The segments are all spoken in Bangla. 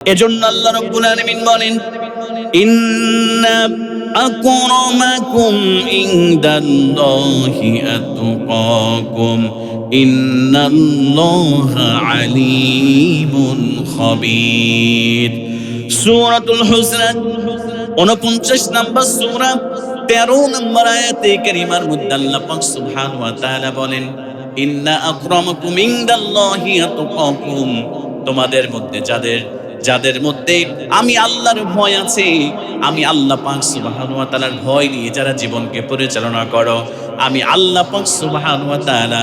এজন্য আল্লাহ রাব্বুল আলামিন বলেন, ইন্না আকরামাকুম ইনদাল্লাহি আতকাকুম ইন্নাল্লাহা আলীমুন খাবীর। সূরাতুল হুজরাত 49 নম্বর সূরা 13 নম্বর আয়াতে কারিমার মধ্যে আল্লাহ পাক সুবহানাহু ওয়া তাআলা বলেন, ইন্না আকরামাকুম ইনদাল্লাহি আতকাকুম, তোমাদের মধ্যে যাদের মধ্যে আমি আল্লাহর ভয় আছে, আমি আল্লাহ পাক সুবহানাহু ওয়া তাআলার ভয় নিয়ে যারা জীবনকে পরিচালনা করো, আমি আল্লাহ পাক সুবহানাহু ওয়া তাআলা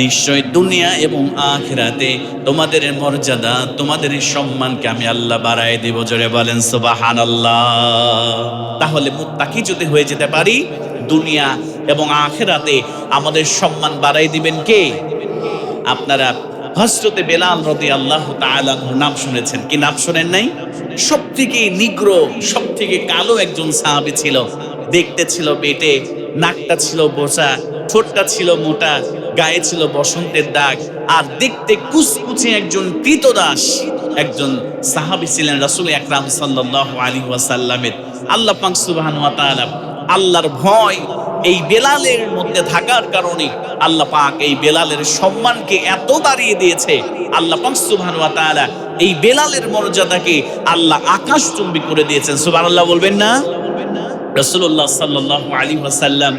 নিশ্চয় দুনিয়া এবং আখিরাতে তোমাদের মর্যাদা, তোমাদের সম্মানকে আমি আল্লাহ বাড়ায় দেব। জোরে বলেন সুবহানাল্লাহ। তাহলে মুত্তাকি যদি হয়ে যেতে পারি, দুনিয়া এবং আখিরাতে আমাদের সম্মান বাড়াই দিবেন কে? আপনারা হযরতে বেলাল রাদিয়াল্লাহু তাআলা নাম শুনেছেন কি? নাম শুনেন নাই? সবথেকে নিগ্র, সবথেকে কালো একজন সাহাবী ছিল। দেখতে ছিল বেটে, নাকটা ছিল বোচা, ঠোঁটটা ছিল মোটা, গায়ে ছিল বসন্তের দাগ, আর দেখতে কুচকুচে একজন ক্রীতদাস একজন সাহাবী ছিলেন রাসূল আকরাম সাল্লাল্লাহু আলাইহি ওয়াসাল্লামের। আল্লাহ পাক সুবহানাহু ওয়া তাআলা আল্লাহর ভয় এই বেলালের মধ্যে থাকার কারণে আল্লাহ পাক এই বেলালের সম্মানকে এত বাড়িয়ে দিয়েছে। আল্লাহ পাক সুবহানাহু ওয়া তাআলা এই বেলালের মর্যাদাকে আল্লাহ আকাশচুম্বী করে দিয়েছেন। সুবহানাল্লাহ বলবেন না? রাসূলুল্লাহ সাল্লাল্লাহু আলাইহি ওয়াসাল্লাম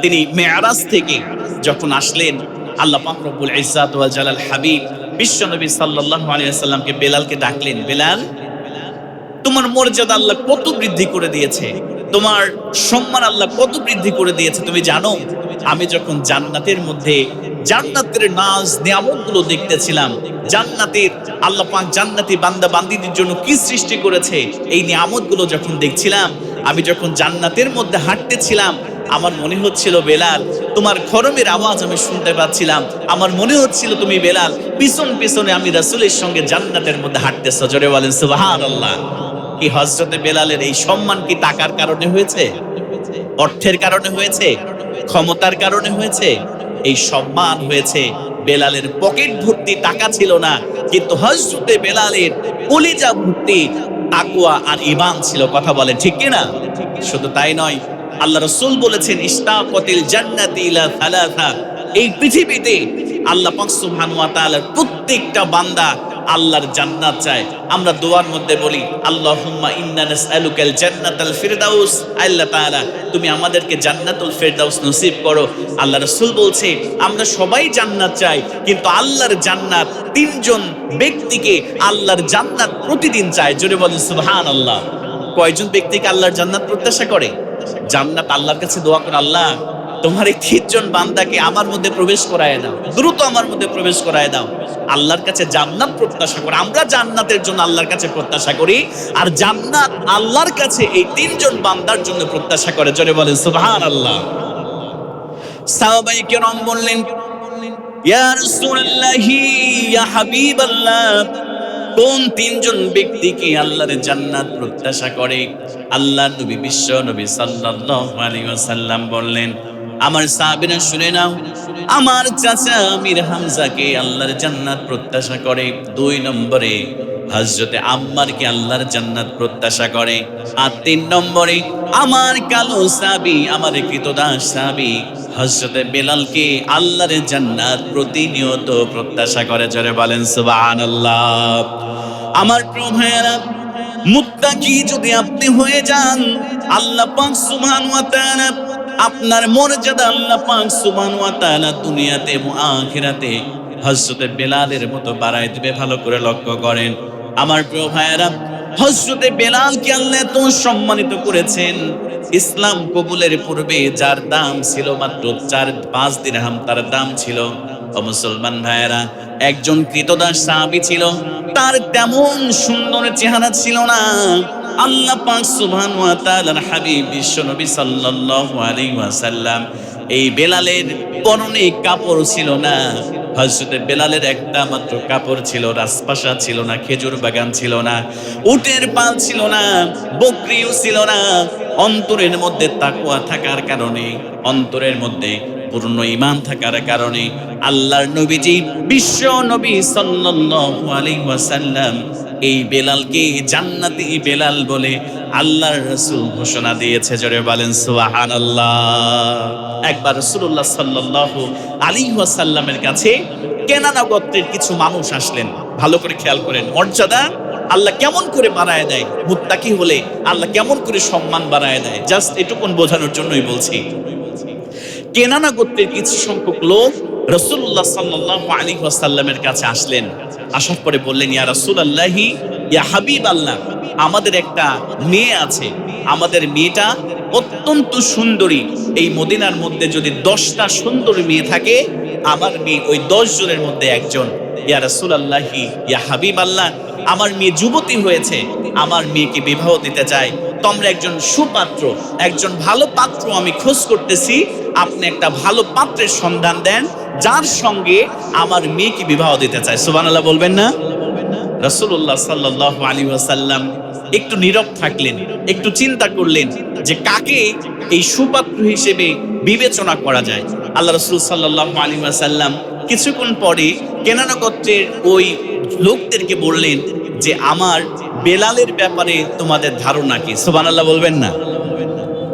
তিনি মেরাজ থেকে যখন আসলেন, আল্লাহ পাক রব্বুল ইজ্জাত ওয়াল জালাল হাবিব বিশ্বনবী সাল্লাল্লাহু আলাইহি ওয়াসাল্লামকে বেলালকে ডাকলেন, বেলাল, তোমার মর্যাদা আল্লাহ কত বৃদ্ধি করে দিয়েছে, তোমার সম্মান আল্লাহ কত বৃদ্ধি করে দিয়েছে তুমি জানো? আমি যখন জান্নাতের মধ্যে জান্নাতের নাজ নিয়ামতগুলো দেখতেছিলাম, জান্নাতের আল্লাহ পাক জান্নাতি বান্দা বান্দীদের জন্য কি সৃষ্টি করেছে এই নিয়ামতগুলো যখন দেখছিলাম, আমি যখন জান্নাতের মধ্যে হাঁটতেছিলাম, আমার মনে হচ্ছিল বেলাল তোমার খরমের আওয়াজ আমি শুনতে পাচ্ছিলাম, আমার মনে হচ্ছিল তুমি বেলাল পিছন পিছনে আমি রাসূলের সঙ্গে জান্নাতের মধ্যে হাঁটতেছো। জোরে বলেন সুবহানাল্লাহ। কি হযরতে বেলালের এই সম্মান কি টাকার কারণে হয়েছে? অর্থের কারণে হয়েছে? ক্ষমতার কারণে হয়েছে? এই সম্মান হয়েছে বেলালের পকেট ভর্তি টাকা ছিল না, কিন্তু হযরতে বেলালের কলিজা ভর্তি তাকওয়া আর ঈমান ছিল। কথা বলেন ঠিক কি না? শুধু তাই নয়, আল্লাহ রাসূল বলেছেন, ইশতাকাতিল জান্নাতি ইলা সালাসা, এই পৃথিবীতে আল্লাহ পাক সুবহানাহু ওয়া তাআলার প্রত্যেকটা বান্দা আল্লাহর জান্নাত চায়। আমরা দোয়ার মধ্যে বলি, আল্লাহুম্মা ইন্না নাসআলুকাল জান্নাতাল ফিরদাউস, আল্লাহ তাআলা তুমি আমাদেরকে জান্নাতুল ফিরদাউস নসিব করো। আল্লাহ রাসূল বলছে, আমরা সবাই জান্নাত চাই, কিন্তু আল্লাহর জান্নাত তিনজন ব্যক্তিকে আল্লাহর জান্নাত প্রতিদিন চায়। জোরে বলেন সুবহানাল্লাহ। কয়জন ব্যক্তিকে আল্লাহর জান্নাত প্রত্যাশা করে? জান্নাত আল্লাহর কাছে দোয়া করে, আল্লাহ তোমার এই 3 জন বান্দাকে আমার মধ্যে প্রবেশ করায় দাও, দ্রুত আমার মধ্যে প্রবেশ করায় দাও। আল্লাহর কাছে জান্নাত প্রত্যাশা করে। আমরা জান্নাতের জন্য আল্লাহর কাছে প্রত্যাশা করি, আর জান্নাত আল্লাহর কাছে এই 3 জন বান্দার জন্য প্রত্যাশা করে। জোরে বলেন সুবহানাল্লাহ। সাহাবায়ে কেরাম বললেন, ইয়া রাসূলুল্লাহ, ইয়া হাবিবাল্লাহ, কোন 3 জন ব্যক্তিকে আল্লাহর জান্নাত প্রত্যাশা করে? আল্লাহর নবী বিশ্ব নবী সাল্লাল্লাহু আলাইহি ওয়াসাল্লাম বললেন, আমার সাহাবীরা শুনে নাও, আমার চাচা আমির হামজাকে আল্লাহর জান্নাত প্রত্যাশা করে। 2 নম্বরে হযরতে আম্মারকে আল্লাহর জান্নাত প্রত্যাশা করে। আর 3 নম্বরে আমার কালো সাহাবী, আমার ক্রীতদাস সাহাবী হযরতে বেলালকে আল্লাহর জান্নাত প্রতিনিয়ত প্রত্যাশা করে। জোরে বলেন সুবহানাল্লাহ। আমার প্রিয় ভাইয়েরা, মুত্তাকি যদি আপনি হয়ে যান, আল্লাহ পাক সুবহানাহু ওয়া তাআলা আপনার মর্যাদা আল্লাহ পাক সুবহানাহু ওয়া তাআলা দুনিয়াতে এবং আখিরাতে হযরতে বেলালের মতো বাড়ায় দিবে। ভালো করে লক্ষ্য করেন আমার প্রিয় ভাইয়েরা, হযরতে বেলালকে আল্লাহ এত সম্মানিত করেছেন। ইসলাম কবুলের পূর্বে যার দাম ছিল মাত্র 4-5 দিরহাম তার দাম ছিল। ও মুসলমান ভাইয়েরা, একজন ক্রীতদাস সাহাবী ছিল, তার তেমন সুন্দর চেহারা ছিল না। আল্লাহ পাক সুবহানাহু ওয়া তাআলার হাবিব বিশ্বনবী সাল্লাল্লাহু আলাইহি ওয়াসাল্লাম এই বেলালের পরনে কাপড় ছিল না। হযরতে বেলালের একটা মাত্র কাপড় ছিল, রাজপ্রাসাদ ছিল না, খেজুর বাগান ছিল না, উটের পাল ছিল না, বকরিও ছিল না। অন্তরের মধ্যে তাকওয়া থাকার কারণে, অন্তরের মধ্যে পূর্ণ ঈমান থাকার কারণে আল্লাহর নবীজি বিশ্ব নবী সাল্লাল্লাহু আলাইহি ওয়াসাল্লাম এই বেলালকে জান্নাতি বেলাল বলে আল্লাহর রাসূল ঘোষণা দিয়েছে। জোরে বলেন সুবহানাল্লাহ। একবার রাসূলুল্লাহ সাল্লাল্লাহু আলাইহি ওয়াসাল্লামের কাছে কেনানা গোত্রের কিছু মানুষ আসলেন। ভালো করে খেয়াল করেন, মর্যাদা আল্লাহ কেমন করে বাড়ায় দেয়, মুত্তাকি হলে আল্লাহ কেমন করে সম্মান বাড়ায় দেয়, জাস্ট এটুকুন বোঝানোর জন্যই বলছি। কেনানা গোত্রের কিছু সংখ্যক লোক রাসূলুল্লাহ সাল্লাল্লাহু আলাইহি ওয়াসাল্লামের কাছে আসলেন। আসার পরে বললেন, ইয়া রাসূলুল্লাহি, ইয়া হাবিবাল্লাহ, আমাদের একটা মেয়ে আছে, আমাদের মেয়েটা অত্যন্ত সুন্দরী। এই মদিনার মধ্যে যদি 10টা সুন্দরী মেয়ে থাকে, আমার মেয়ে ওই 10 জনের মধ্যে একজন। ইয়া রাসূলুল্লাহি, ইয়া হাবিবাল্লাহ, আমার মেয়ে যুবতী হয়েছে, আমার মেয়েকে বিবাহ দিতে চাই। তোমরা একজন সুপাত্র, একজন ভালো পাত্র আমি খোঁজ করতেছি, আপনি একটা ভালো পাত্রের সন্ধান দেন যার সঙ্গে আমার মেয়েকে বিবাহ দিতে চাই। সুবহানাল্লাহ বলবেন না? রাসূলুল্লাহ সাল্লাল্লাহু আলাইহি ওয়াসাল্লাম একটু নীরব থাকলেন, একটু চিন্তা করলেন যে কাকে এই সুপাত্র হিসেবে বিবেচনা করা যায়। আল্লাহ রাসূল সাল্লাল্লাহু আলাইহি ওয়াসাল্লাম কিছুক্ষণ পরে কেনানা গোত্রের ওই লোকদেরকে বললেন যে আমার বেলালের ব্যাপারে তোমাদের ধারণা কি? সুবহানাল্লাহ বলবেন না?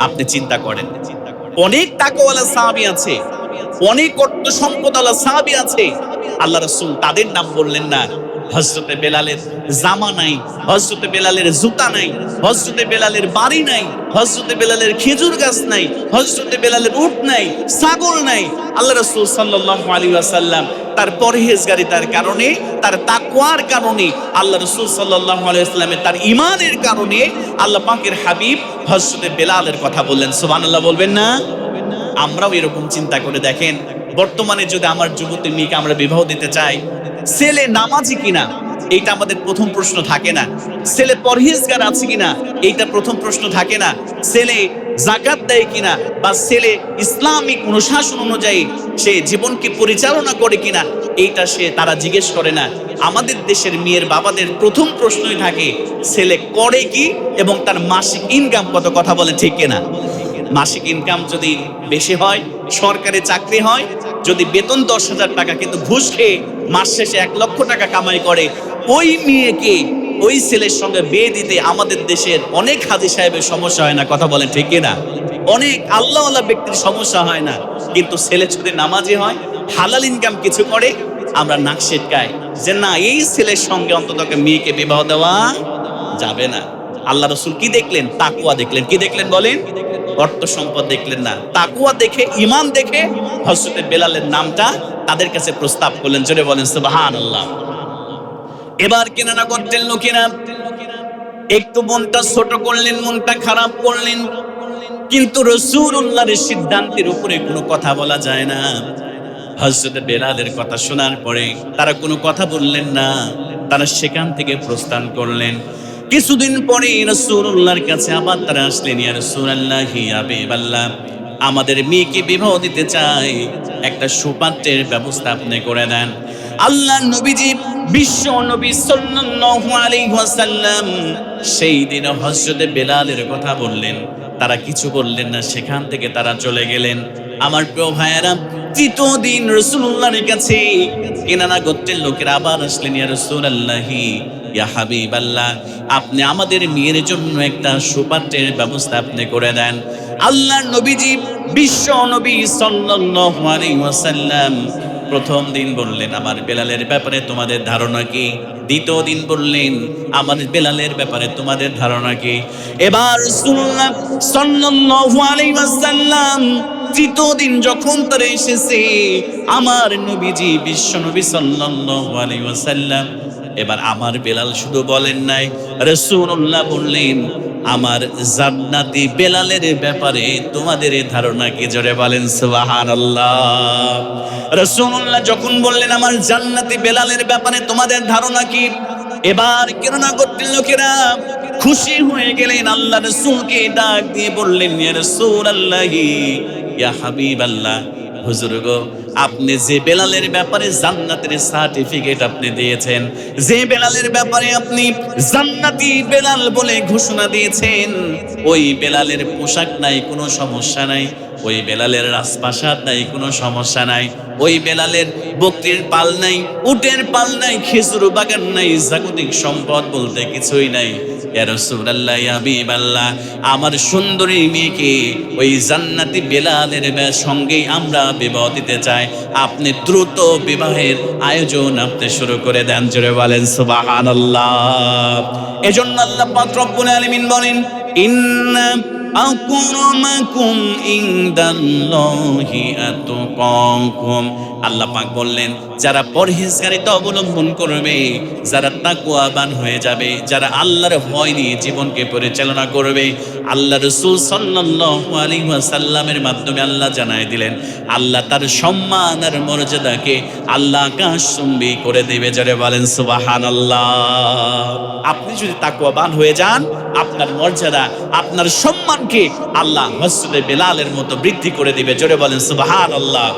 আপনি চিন্তা করেন, অনেক টাকাওয়ালা সাহাবী আছে, অনেক অর্থ সম্পদওয়ালা সাহাবী আছে, আল্লাহ রাসূল তাদের নাম বললেন না। হযরতে বেলালের জামা নাই, হযরতে বেলালের জুতা নাই, হযরতে বেলালের বাড়ি নাই, হযরতে বেলালের খেজুর গাছ নাই, হযরতে বেলালের উট নাই, ছাগল নাই। আল্লাহ রাসূল সাল্লাল্লাহু আলাইহি ওয়াসাল্লাম তার পরহেজগারিতার কারণে, তার তাকওয়ার কারণে, আল্লাহ রাসূল সাল্লাল্লাহু আলাইহি ওয়াসাল্লামের তার ঈমানের কারণে আল্লাহ পাকের হাবিব হযরতে বেলালের কথা বললেন। সুবহানাল্লাহ বলবেন না? আমরাও এরকম চিন্তা করে দেখেন, বর্তমানে যদি আমার যুবতী মেয়েকে আমরা বিবাহ দিতে চাই, ছেলে নামাজি কিনা এইটা আমাদের প্রথম প্রশ্ন থাকে না। ছেলে পরহেজগার আছে কিনা এইটা প্রথম প্রশ্ন থাকে না। ছেলে যাকাত দেয় কিনা, বা ছেলে ইসলামিক অনুশাসন অনুযায়ী সে জীবনকে পরিচালনা করে কিনা, এইটা তারা জিজ্ঞেস করে না। আমাদের দেশের মেয়ের বাবাদের প্রথম প্রশ্নই থাকে ছেলে করে কি এবং তার মাসিক ইনকাম কত। কথা বলে ঠিক কিনা? মাসিক ইনকাম যদি বেশি হয়, সরকারি চাকরি হয়, যদি বেতন 10,000 টাকা কিন্তু ঘুষ খেয়ে মাস শেষে 1 লক্ষ টাকা কামাই করে, ওই মেয়েকে ওই ছেলের সঙ্গে বিয়ে দিতে আমাদের দেশের অনেক হাজী সাহেবের সমস্যা হয় না। কথা বলেন ঠিক কিনা? অনেক আল্লাহওয়ালা ব্যক্তির সমস্যা হয় না, কিন্তু ছেলে যদি নামাজি হয়, হালাল ইনকাম কিছু করে, আমরা নাক সিটকাই যে না, এই ছেলের সঙ্গে অন্তত মেয়েকে বিবাহ দেওয়া যাবে না। আল্লাহ রাসূল কি দেখলেন? তাকওয়া দেখলেন। কি দেখলেন বলেন? অর্থ সম্পদ দেখলেন না, তাকওয়া দেখে, ঈমান দেখে হযরত বেলালের নামটা তাদের কাছে প্রস্তাব করলেন। জোরে বলেন সুবহানাল্লাহ। এবার কেনানা গোত্রের লোকেরা একটু মনটা ছোট করলেন, মনটা খারাপ করলেন, কিন্তু রাসূলুল্লাহর সিদ্ধান্তের উপরে কোনো কথা বলা যায় না। হযরত বেলালের কথা শোনার পরে তারা কোনো কথা বললেন না, তারা সেখান থেকে প্রস্থান করলেন। কিছুদিন পরে রাসূলুল্লাহর কাছে আবার তারা আসলেন, ইয়া রাসূলুল্লাহি, ইয়া হাবিবাল্লাহ, আমাদের মেয়েকে বিবাহ দিতে চাই, একটা সুপাত্রের ব্যবস্থা আপনি করে দেন। আল্লাহর নবীজি, বিশ্ব নবী সাল্লাল্লাহু আলাইহি ওয়াসাল্লাম সেই দিন হযরত বেলালের কথা বললেন, তারা কিছু বললেন না, সেখান থেকে তারা চলে গেলেন। আমার প্রিয় ভাইয়েরা, তৃতীয় দিন রাসূলুল্লাহর কাছে কেনানা গোত্রের লোকেরা আবার আসলেন, ইয়া রাসূলুল্লাহি, ইয়া হাবিবাল্লাহ, আপনি আমাদের মেয়ের জন্য একটা সুপাত্রের ব্যবস্থা আপনি করে দেন। আল্লাহর নবীজি, বিশ্ব নবী সাল্লাল্লাহু আলাইহি ওয়াসাল্লাম প্রথম দিন বললেন, আমার বেলালের ব্যাপারে তোমাদের ধারণা কি? দ্বিতীয় দিন বললেন, আমার বেলালের ব্যাপারে তোমাদের ধারণা কি? এবার রাসূলুল্লাহ সাল্লাল্লাহু আলাইহি ওয়াসাল্লাম তৃতীয় দিন যখন তারা এসেছে, আমার নবীজি, বিশ্ব নবী সাল্লাল্লাহু আলাইহি ওয়াসাল্লাম এবার আমার বেলাল শুধু বলেন নাই, রাসূলুল্লাহ বললেন, আমার জান্নাতি বেলালের ব্যাপারে তোমাদের ধারণা কি? জোরে বলেন সুবহানাল্লাহ। রাসূলুল্লাহ যখন বললেন, আমার জান্নাতি বেলালের ব্যাপারে তোমাদের ধারণা কি, এবার কেননা গোত্রের লোকেরা খুশি হয়ে গেলেন, আল্লাহ রাসূলকে ডাক দিয়ে বললেন, ইয়া রাসূলুল্লাহি, ইয়া হাবিবাল্লাহ, হুজুর গো, আপনি যে বেলালের ব্যাপারে জান্নাতের সার্টিফিকেট আপনি দিয়েছেন, যে বেলালের ব্যাপারে আপনি জান্নাতি বেলাল বলে ঘোষণা দিয়েছেন, ওই বেলালের পোশাক নাই, কোনো সমস্যা নাই, ওই বেলালের রাজপ্রাসাদ নাই, কোনো সমস্যা নাই, ওই বেলালের বকরির পাল নাই, উটের পাল নাই, খেজুর বাগান নাই, জাগতিক সম্পদ বলতে কিছুই নাই। ইয়া রাসূলুল্লাহ, ইয়া হাবিবাল্লাহ, আমার সুন্দরী মেয়েকে ওই জান্নাতি বেলালের সঙ্গেই আমরা বিবাহ দিতে চাই। আপনি দ্রুত বিবাহের আয়োজন আপনি শুরু করে দেন। জোরে বলেন সুবহানাল্লাহ। এজন্য আল্লাহ পাক রব্বুল আলামিন বলেন, ইন্না আকরামাকুম ইনদাল্লাহি আতকাকুম। আল্লাহ পাক বললেন, যারা পরহেজগারিতা অবলম্বন করবে, যারা তাকওয়াবান হয়ে যাবে, যারা আল্লাহর ভয় নিয়ে জীবনকে পরিচালনা করবে, আল্লাহ রাসূল সাল্লাল্লাহু আলাইহি ওয়াসাল্লামের মাধ্যমে আল্লাহ জানায় দিলেন, আল্লাহ তার সম্মান আর মর্যাদাকে আল্লাহ আকাশচুম্বী করে দেবে। জোরে বলেন সুবহানাল্লাহ। আপনি যদি তাকওয়াবান হয়ে যান, আপনার মর্যাদা, আপনার সম্মানকে আল্লাহ মসজিদে বেলালের মতো বৃদ্ধি করে দিবে। জোরে বলেন সুবহানাল্লাহ।